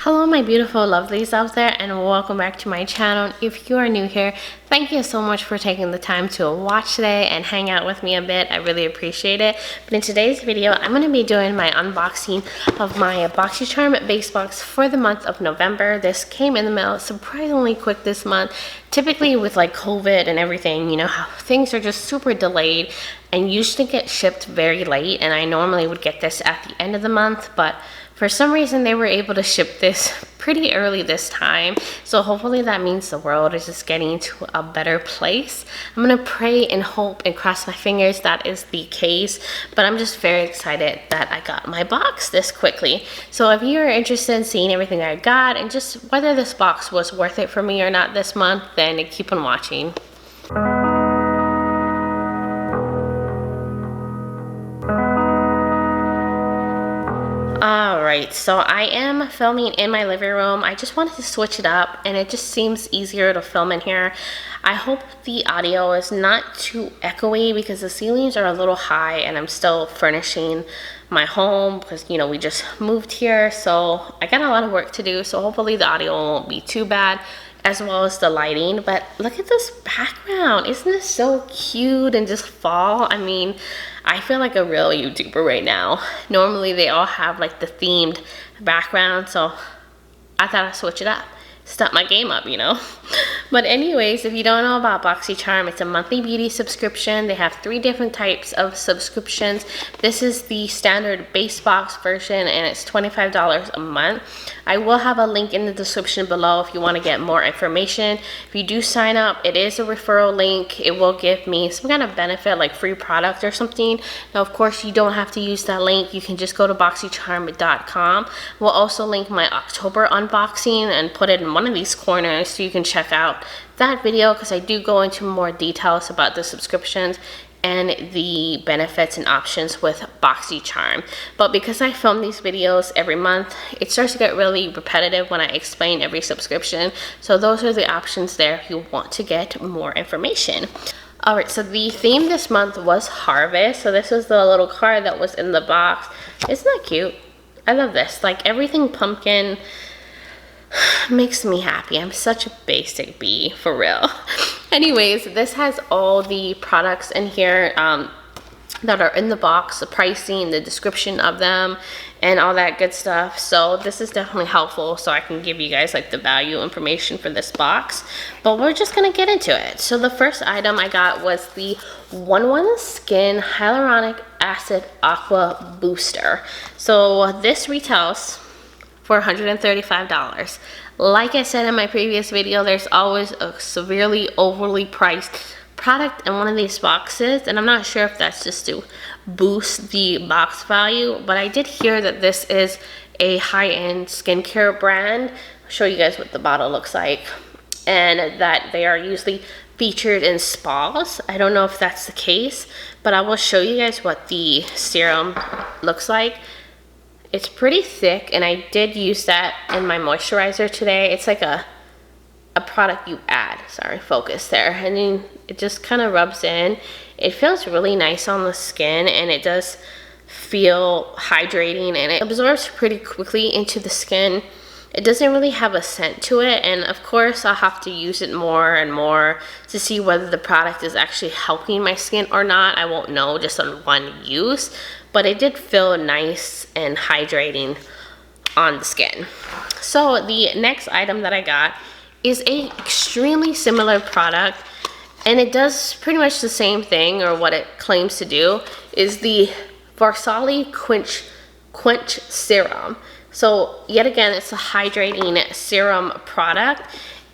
Hello my beautiful lovelies out there, and welcome back to my channel. If you are new here, thank you so much for taking the time to watch today and hang out with me a bit. I really appreciate it. But in today's video, I'm going to be doing my unboxing of my Boxycharm base box for the month of November. This came in the mail surprisingly quick this month. Typically with like COVID and everything, you know how things are just super delayed and usually get shipped very late, and I normally would get this at the end of the month, but for some reason they were able to ship this pretty early this time. So hopefully that means the world is just getting to a better place. I'm gonna pray and hope and cross my fingers that is the case, but I'm just very excited that I got my box this quickly. So if you're interested in seeing everything I got and just whether this box was worth it for me or not this month, then keep on watching. Alright, so I am filming in my living room. I just wanted to switch it up and it just seems easier to film in here. I hope the audio is not too echoey because the ceilings are a little high and I'm still furnishing my home because, you know, we just moved here, so I got a lot of work to do, so hopefully the audio won't be too bad, as well as the lighting. But look at this background. Isn't this so cute and just fall? I mean, I feel like a real YouTuber right now. Normally they all have like the themed background, so I thought I'd switch it up. Step my game up, you know. But anyways, if you don't know about Boxycharm, it's a monthly beauty subscription. They have 3 different types of subscriptions. This is the standard base box version and it's $25 a month. I will have a link in the description below if you want to get more information. If you do sign up, it is a referral link. It will give me some kind of benefit like free product or something. Now of course you don't have to use that link. You can just go to boxycharm.com. We'll also link my October unboxing and put it in one of these corners so you can check out that video, because I do go into more details about the subscriptions and the benefits and options with Boxycharm. But because I film these videos every month, it starts to get really repetitive when I explain every subscription. So those are the options there if you want to get more information. Alright, so the theme this month was harvest. So this was the little card that was in the box. Isn't that cute? I love this. Like everything pumpkin makes me happy. I'm such a basic bee, for real. Anyways, this has all the products in here that are in the box, the pricing, the description of them, and all that good stuff. So this is definitely helpful, so I can give you guys like the value information for this box. But we're just gonna get into it. So the first item I got was the 1-1 Skin Hyaluronic Acid Aqua Booster. So this retails for $135. Like I said in my previous video, there's always a severely overly priced product in one of these boxes, and I'm not sure if that's just to boost the box value, but I did hear that this is a high-end skincare brand. I'll show you guys what the bottle looks like, and that they are usually featured in spas. I don't know if that's the case, but I will show you guys what the serum looks like. It's pretty thick, and I did use that in my moisturizer today. It's like a product you add. Sorry, focus there. And then it just kind of rubs in. It feels really nice on the skin, and it does feel hydrating, and it absorbs pretty quickly into the skin. It doesn't really have a scent to it, and of course I'll have to use it more and more to see whether the product is actually helping my skin or not. I won't know just on one use, but it did feel nice and hydrating on the skin. So the next item that I got is a extremely similar product, and it does pretty much the same thing, or what it claims to do, is the Varsali Quench Serum. So yet again, it's a hydrating serum product,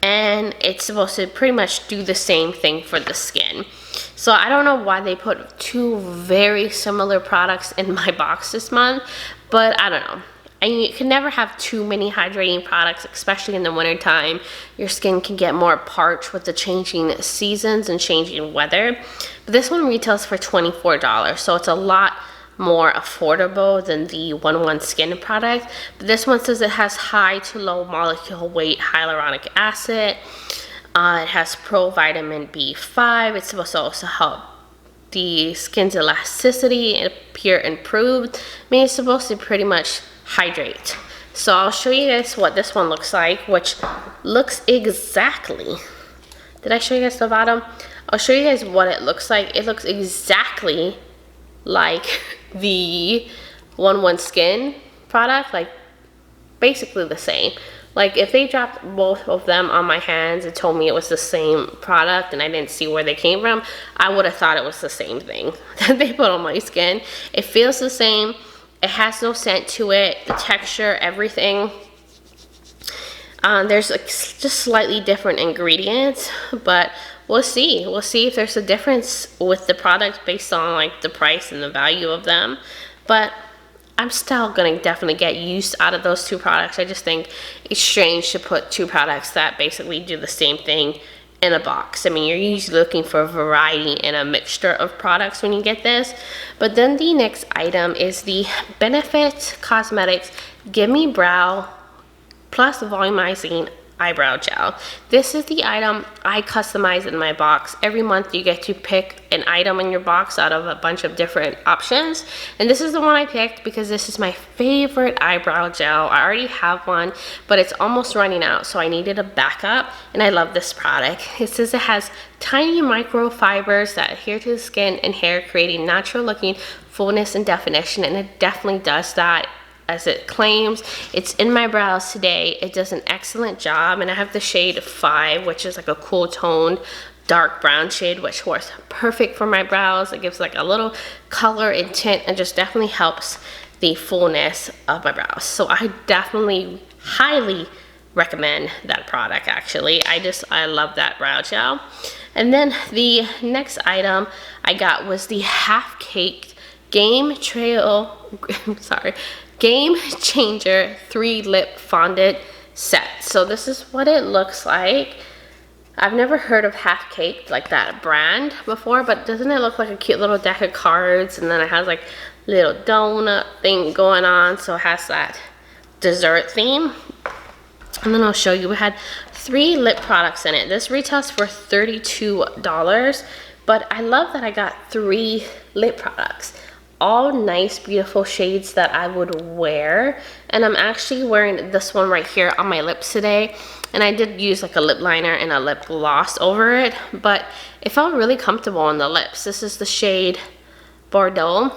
and it's supposed to pretty much do the same thing for the skin. So I don't know why they put 2 very similar products in my box this month, but I don't know. And you can never have too many hydrating products, especially in the winter time. Your skin can get more parched with the changing seasons and changing weather. But this one retails for $24, so it's a lot more affordable than the 1-1 Skin product. But this one says it has high to low molecule weight hyaluronic acid. It has pro vitamin B5. It's supposed to also help the skin's elasticity and appear improved. I mean, it's supposed to pretty much hydrate. So I'll show you guys what this one looks like, which looks exactly, did I show you guys the bottom? I'll show you guys what it looks like. It looks exactly like the 1-1 Skin product, like basically the same. Like if they dropped both of them on my hands and told me it was the same product and I didn't see where they came from, I would have thought it was the same thing that they put on my skin. It feels the same. It has no scent to it. The texture, everything. There's like just slightly different ingredients, but we'll see. We'll see if there's a difference with the product based on like the price and the value of them. But I'm still gonna definitely get use out of those two products. I just think it's strange to put two products that basically do the same thing in a box. I mean, you're usually looking for a variety and a mixture of products when you get this. But then the next item is the Benefit Cosmetics Gimme Brow Plus Volumizing Eyebrow Gel. This is the item I customize in my box. Every month you get to pick an item in your box out of a bunch of different options. And this is the one I picked because this is my favorite eyebrow gel. I already have one, but it's almost running out, so I needed a backup, and I love this product. It says it has tiny microfibers that adhere to the skin and hair, creating natural looking fullness and definition, and it definitely does that. As it claims. It's in my brows today. It does an excellent job, and I have the shade 5, which is like a cool toned dark brown shade, which works perfect for my brows. It gives like a little color and tint and just definitely helps the fullness of my brows. So I definitely highly recommend that product. Actually, I love that brow gel. And then the next item I got was the Half Caked Game Changer 3 Lip Fondant Set. So this is what it looks like. I've never heard of Half Caked, like that brand before, but doesn't it look like a cute little deck of cards? And then it has like little donut thing going on, so it has that dessert theme. And then I'll show you, we had 3 lip products in it. This retails for $32, but I love that I got 3 lip products. All nice, beautiful shades that I would wear. And I'm actually wearing this one right here on my lips today. And I did use like a lip liner and a lip gloss over it, but it felt really comfortable on the lips. This is the shade Bordeaux,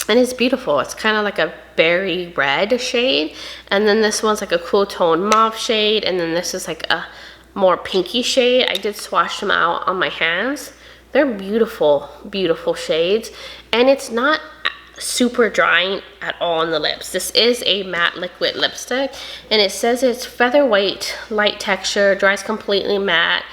and it's beautiful. It's kind of like a berry red shade. And then this one's like a cool tone mauve shade. And then this is like a more pinky shade. I did swatch them out on my hands. They're beautiful, beautiful shades, and it's not super drying at all on the lips. This is a matte liquid lipstick, and it says it's featherweight, light texture, dries completely matte,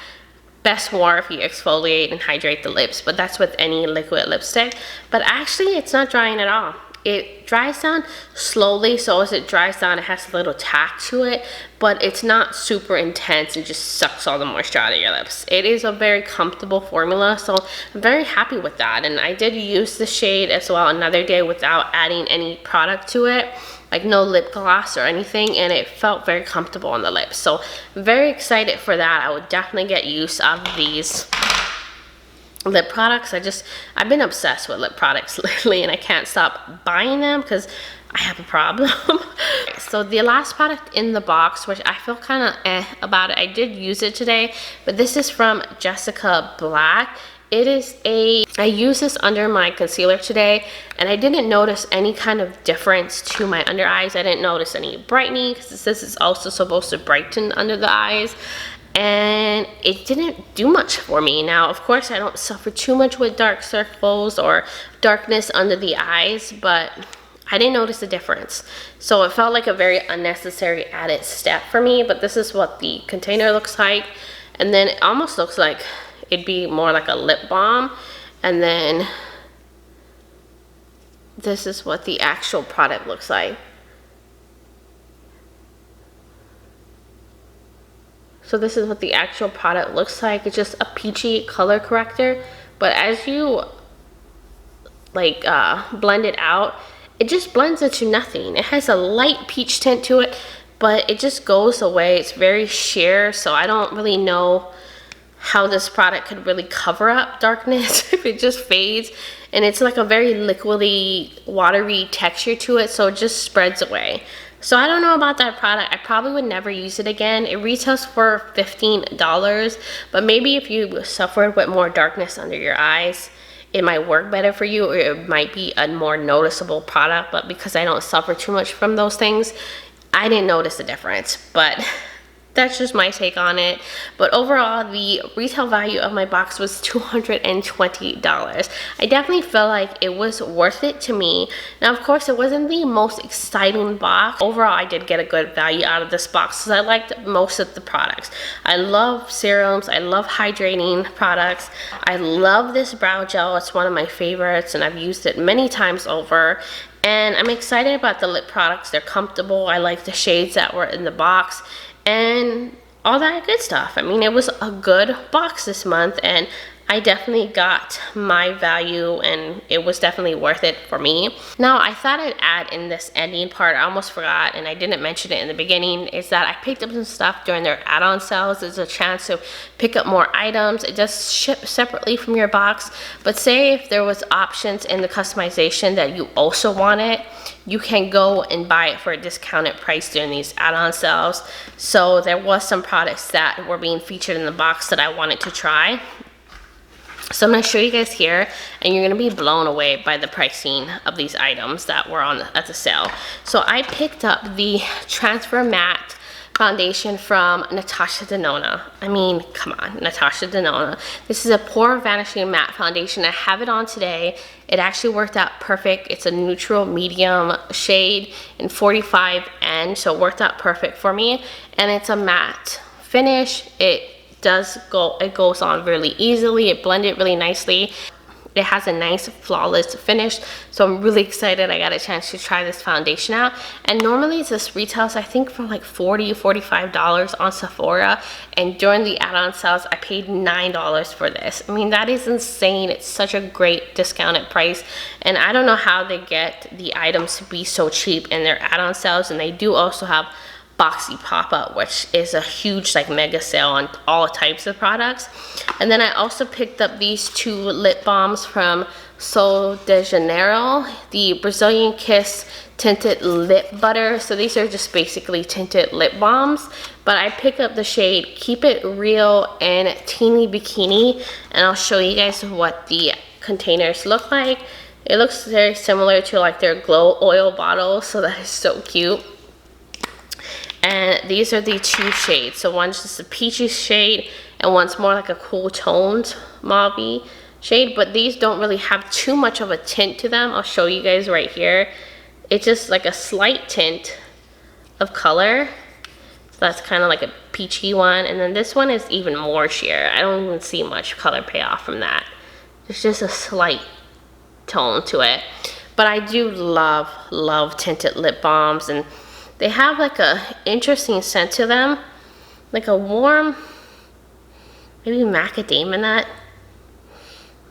best worn if you exfoliate and hydrate the lips, but that's with any liquid lipstick. But actually, it's not drying at all. It dries down slowly, so as it dries down, it has a little tack to it, but it's not super intense. It just sucks all the moisture out of your lips. It is a very comfortable formula, so I'm very happy with that. And I did use the shade as well another day without adding any product to it, like no lip gloss or anything, and it felt very comfortable on the lips. So I'm very excited for that. I would definitely get use out of these lip products. I've been obsessed with lip products lately, and I can't stop buying them because I have a problem. So the last product in the box, which I feel kind of about it, I did use it today, but this is from Jessica Blac. I use this under my concealer today, and I didn't notice any kind of difference to my under eyes. I didn't notice any brightening because this is also supposed to brighten under the eyes. And it didn't do much for me. Now, of course, I don't suffer too much with dark circles or darkness under the eyes, but I didn't notice a difference. So it felt like a very unnecessary added step for me, but this is what the container looks like. And then it almost looks like it'd be more like a lip balm. And then this is what the actual product looks like. So this is what the actual product looks like. It's just a peachy color corrector, but as you like blend it out, it just blends into nothing. It has a light peach tint to it, but it just goes away. It's very sheer, so I don't really know how this product could really cover up darkness if it just fades. And it's like a very liquidy, watery texture to it, so it just spreads away. So I don't know about that product. I probably would never use it again. It retails for $15, but maybe if you suffered with more darkness under your eyes, it might work better for you, or it might be a more noticeable product. But because I don't suffer too much from those things, I didn't notice the difference. But that's just my take on it. But overall, the retail value of my box was $220. I definitely felt like it was worth it to me. Now, of course, it wasn't the most exciting box. Overall, I did get a good value out of this box because I liked most of the products. I love serums. I love hydrating products. I love this brow gel. It's one of my favorites, and I've used it many times over. And I'm excited about the lip products. They're comfortable. I like the shades that were in the box and all that good stuff. I mean, it was a good box this month, and I definitely got my value, and it was definitely worth it for me. Now, I thought I'd add in this ending part, I almost forgot, and I didn't mention it in the beginning, is that I picked up some stuff during their add-on sales. There's a chance to pick up more items. It does ship separately from your box, but say if there was options in the customization that you also wanted, you can go and buy it for a discounted price during these add-on sales. So there was some products that were being featured in the box that I wanted to try. So I'm going to show you guys here, and you're going to be blown away by the pricing of these items that were at the sale. So I picked up the Transfer Matte foundation from Natasha Denona. I mean, come on, Natasha Denona. This is a Pore Vanishing Matte Foundation. I have it on today. It actually worked out perfect. It's a neutral medium shade in 45N, so it worked out perfect for me. And it's a matte finish. It goes on really easily. It blended really nicely. It has a nice flawless finish, so I'm really excited I got a chance to try this foundation out. And normally this retails, I think, for like $40-$45 on Sephora, and during the add-on sales I paid $9 for this. I mean, that is insane. It's such a great discounted price, and I don't know how they get the items to be so cheap in their add-on sales. And they do also have Boxy pop-up, which is a huge like mega sale on all types of products. And then I also picked up these two lip balms from Sol de Janeiro, the Brazilian Kiss tinted lip butter. So these are just basically tinted lip balms, but I picked up the shade Keep It Real and Teeny Bikini, and I'll show you guys what the containers look like. It looks very similar to like their glow oil bottles, so that is so cute. And these are the two shades. So one's just a peachy shade, and one's more like a cool toned mauve shade. But these don't really have too much of a tint to them. I'll show you guys right here. It's just like a slight tint of color. So that's kind of like a peachy one. And then this one is even more sheer. I don't even see much color payoff from that. There's just a slight tone to it. But I do love tinted lip balms, and they have like a interesting scent to them, like a warm, maybe macadamia nut,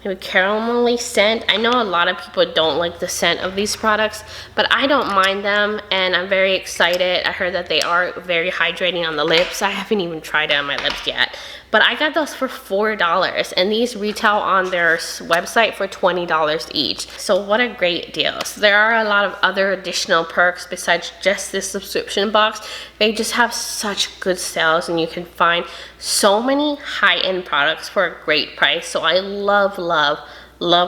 maybe caramelly scent. I know a lot of people don't like the scent of these products, but I don't mind them, and I'm very excited. I heard that they are very hydrating on the lips. I haven't even tried it on my lips yet, but I got those for $4, and these retail on their website for $20 each. So what a great deal. So there are a lot of other additional perks besides just this subscription box. They just have such good sales, and you can find so many high-end products for a great price. So I love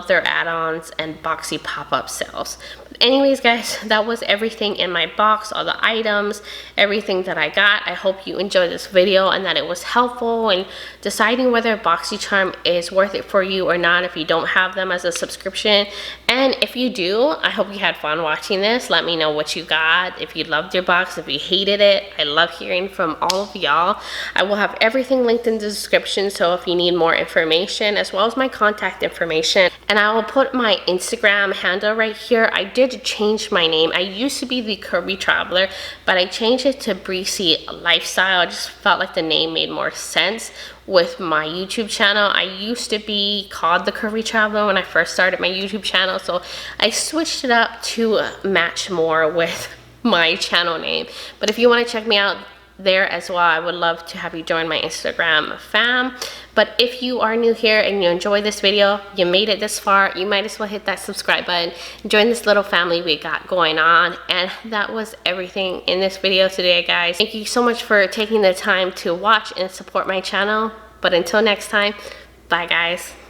their add-ons and Boxy pop-up sales. But anyways, guys, that was everything in my box, all the items, everything that I got. I hope you enjoyed this video and that it was helpful in deciding whether Boxycharm is worth it for you or not if you don't have them as a subscription. And if you do, I hope you had fun watching this. Let me know what you got, if you loved your box, if you hated it. I love hearing from all of y'all. I will have everything linked in the description, so if you need more information, as well as my contact information. And I will put my Instagram handle right here. I did change my name. I used to be the Curvy Traveler, but I changed it to Breezy Lifestyle. I just felt like the name made more sense with my YouTube channel. I used to be called the Curvy Traveler when I first started my YouTube channel, so I switched it up to match more with my channel name. But if you want to check me out, there as well. I would love to have you join my Instagram fam. But if you are new here and you enjoyed this video, you made it this far, you might as well hit that subscribe button, join this little family we got going on. And that was everything in this video today, guys. Thank you so much for taking the time to watch and support my channel. But until next time, bye guys.